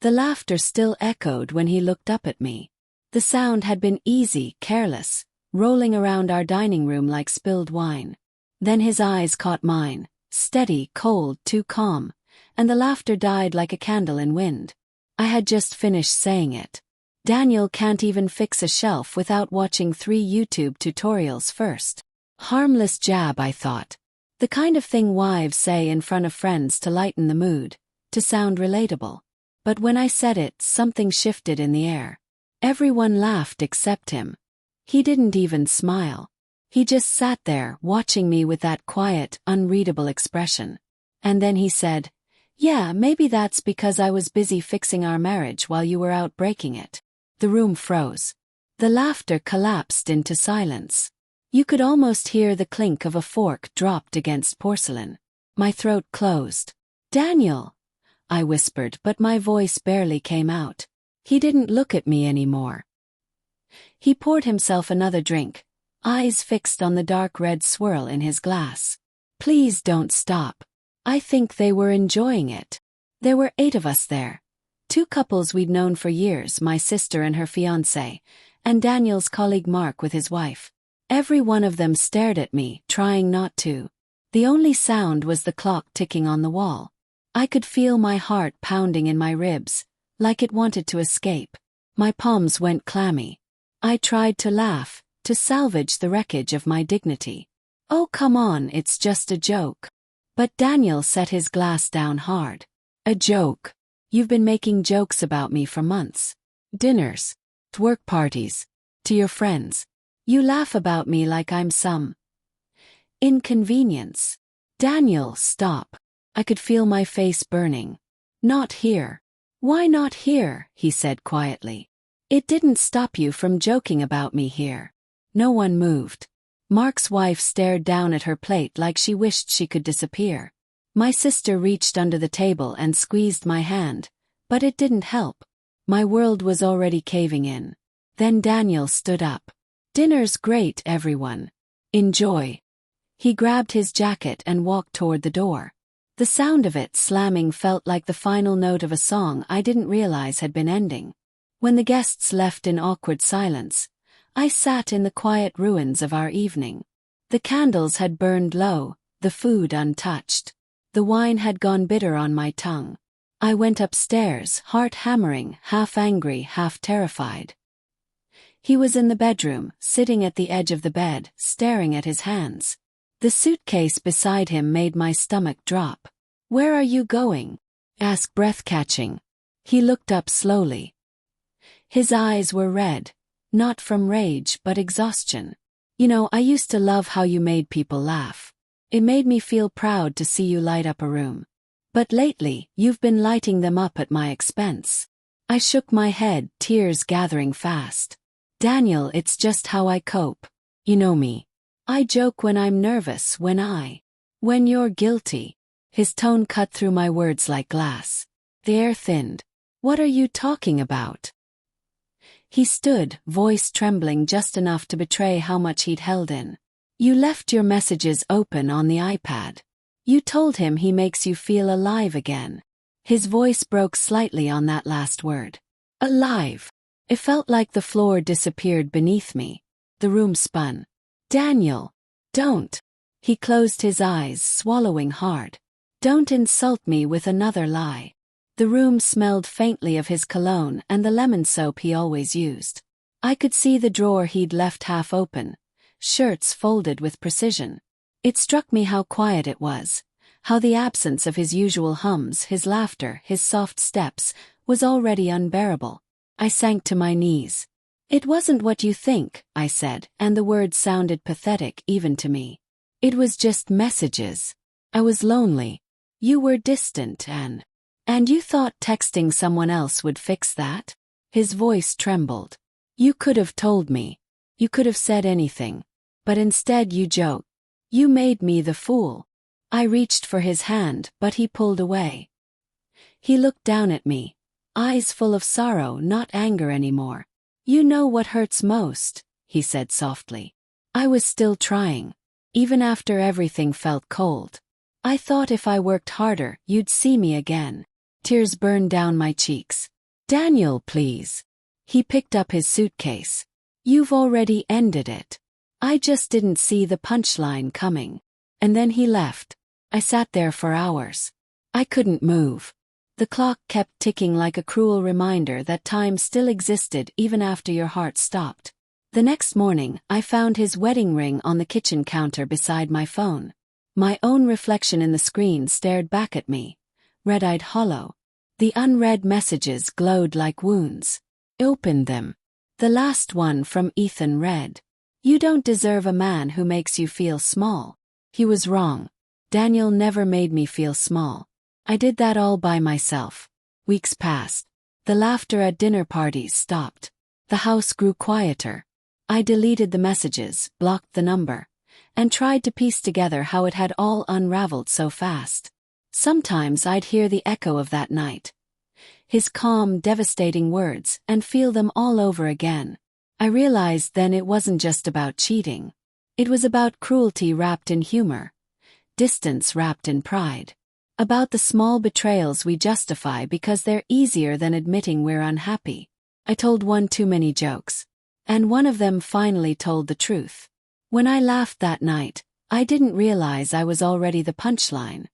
The laughter still echoed when he looked up at me. The sound had been easy, careless, rolling around our dining room like spilled wine. Then his eyes caught mine, steady, cold, too calm, and the laughter died like a candle in wind. I had just finished saying it. Daniel can't even fix a shelf without watching 3 YouTube tutorials first. Harmless jab, I thought. The kind of thing wives say in front of friends to lighten the mood, to sound relatable. But when I said it, something shifted in the air. Everyone laughed except him. He didn't even smile. He just sat there, watching me with that quiet, unreadable expression. And then he said, "Yeah, maybe that's because I was busy fixing our marriage while you were out breaking it." The room froze. The laughter collapsed into silence. You could almost hear the clink of a fork dropped against porcelain. My throat closed. "Daniel," I whispered, but my voice barely came out. He didn't look at me anymore. He poured himself another drink, eyes fixed on the dark red swirl in his glass. "Please don't stop." I think they were enjoying it. There were 8 of us there. 2 couples we'd known for years, my sister and her fiancé, and Daniel's colleague Mark with his wife. Every one of them stared at me, trying not to. The only sound was the clock ticking on the wall. I could feel my heart pounding in my ribs, like it wanted to escape. My palms went clammy. I tried to laugh, to salvage the wreckage of my dignity. "Oh, come on, it's just a joke." But Daniel set his glass down hard. "A joke? You've been making jokes about me for months. Dinners, work parties, to your friends. You laugh about me like I'm some inconvenience." "Daniel, stop." I could feel my face burning. "Not here." "Why not here?" he said quietly. "It didn't stop you from joking about me here." No one moved. Mark's wife stared down at her plate like she wished she could disappear. My sister reached under the table and squeezed my hand, but it didn't help. My world was already caving in. Then Daniel stood up. "Dinner's great, everyone. Enjoy." He grabbed his jacket and walked toward the door. The sound of it slamming felt like the final note of a song I didn't realize had been ending. When the guests left in awkward silence, I sat in the quiet ruins of our evening. The candles had burned low, the food untouched. The wine had gone bitter on my tongue. I went upstairs, heart hammering, half angry, half terrified. He was in the bedroom, sitting at the edge of the bed, staring at his hands. The suitcase beside him made my stomach drop. "Where are you going?" asked, breath-catching. He looked up slowly. His eyes were red, not from rage but exhaustion. "You know, I used to love how you made people laugh. It made me feel proud to see you light up a room. But lately, you've been lighting them up at my expense." I shook my head, tears gathering fast. "Daniel, it's just how I cope. You know me. I joke when I'm nervous, when you're guilty." His tone cut through my words like glass. The air thinned. "What are you talking about?" He stood, voice trembling just enough to betray how much he'd held in. "You left your messages open on the iPad. You told him he makes you feel alive again." His voice broke slightly on that last word. Alive. It felt like the floor disappeared beneath me. The room spun. "Daniel, don't." He closed his eyes, swallowing hard. "Don't insult me with another lie." The room smelled faintly of his cologne and the lemon soap he always used. I could see the drawer he'd left half open, shirts folded with precision. It struck me how quiet it was, how the absence of his usual hums, his laughter, his soft steps, was already unbearable. I sank to my knees. "It wasn't what you think," I said, and the words sounded pathetic even to me. "It was just messages. I was lonely. You were distant and you thought texting someone else would fix that?" His voice trembled. "You could have told me. You could have said anything. But instead you joked. You made me the fool." I reached for his hand, but he pulled away. He looked down at me, eyes full of sorrow, not anger anymore. "You know what hurts most," he said softly. I was still trying. Even after everything felt cold. "I thought if I worked harder, you'd see me again." Tears burned down my cheeks. Daniel, please. He picked up his suitcase. You've already ended it. I just didn't see the punchline coming. And then he left. I sat there for hours. I couldn't move. The clock kept ticking like a cruel reminder that time still existed even after your heart stopped. The next morning, I found his wedding ring on the kitchen counter beside my phone. My own reflection in the screen stared back at me, red-eyed hollow. The unread messages glowed like wounds. Opened them. The last one from Ethan read, "You don't deserve a man who makes you feel small." He was wrong. Daniel never made me feel small. I did that all by myself. Weeks passed. The laughter at dinner parties stopped. The house grew quieter. I deleted the messages, blocked the number, and tried to piece together how it had all unraveled so fast. Sometimes I'd hear the echo of that night. His calm, devastating words, and feel them all over again. I realized then it wasn't just about cheating. It was about cruelty wrapped in humor, distance wrapped in pride. About the small betrayals we justify because they're easier than admitting we're unhappy. I told one too many jokes. And one of them finally told the truth. When I laughed that night, I didn't realize I was already the punchline.